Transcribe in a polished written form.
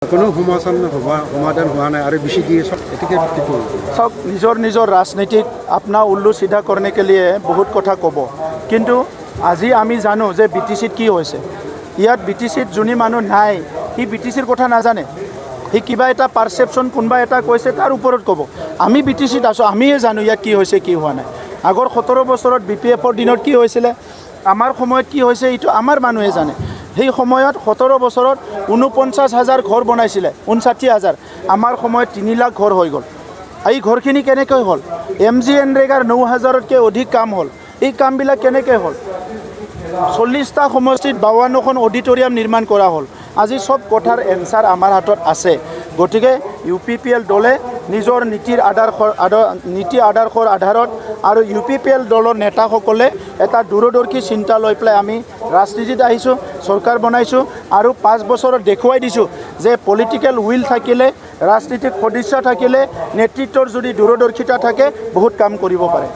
কোনো সমাধান हुआ नहीं और बेसी दिए सब निजर निजर राजनीतिक अपना उल्लू सीधा करने के लिए बहुत कथा कब किंतु আজি আমি জানো যে বিটিসিত কি হৈছে ইয়াত বিটিসিত যোনি মানুহ নাই হি বিটিসিৰ কথা নাজানে হি কিবা এটা পাৰসেপশন কোনবা এটা কৈছে তাৰ ওপৰত কব আমি বিটিসিত আছো আমিয়ে জানো ইয়াত কি হৈছে কি হোৱা নাই আগৰ 17 বছৰত বিপিএফৰ দিনত কি হৈছিল আমাৰ সময়ত কি হৈছে এইটো আমাৰ মানুহে জানে সেই সময়ত 17 বছৰত 49,000 ঘৰ বনাইছিল 59,000 আমাৰ সময়ত 3 লাখ ঘৰ হৈ গল এই ঘৰখিনি কেনেকৈ হল MGNৰেগাৰ 9,000তকৈ অধিক কাম হল এই কামবিলাক কেনেকৈ হল 40টা সমষ্টিত 52খন অডিটৰিয়াম নিৰ্মাণ কৰা হল আজি সব কথাৰ এনসাৰ আমাৰ হাতত আছে গতিকে UPPL দলে নিজৰ নীতি আদৰ্শৰ আধাৰত আৰু UPPL দলৰ নেতাসকলে এটা দূৰদৰ্শী চিন্তা লৈ পেলাই আমি ৰাজনীতিত আহিছোঁ চৰকাৰ বনাইছোঁ আৰু 5 বছৰত দেখুৱাই দিছোঁ যে পলিটিক্যাল উইল থাকিলে ৰাজনীতিক সদিচ্ছা থাকিলে নেতৃত্বৰ যদি দূৰদৰ্শিতা থাকে বহুত কাম কৰিব পাৰে।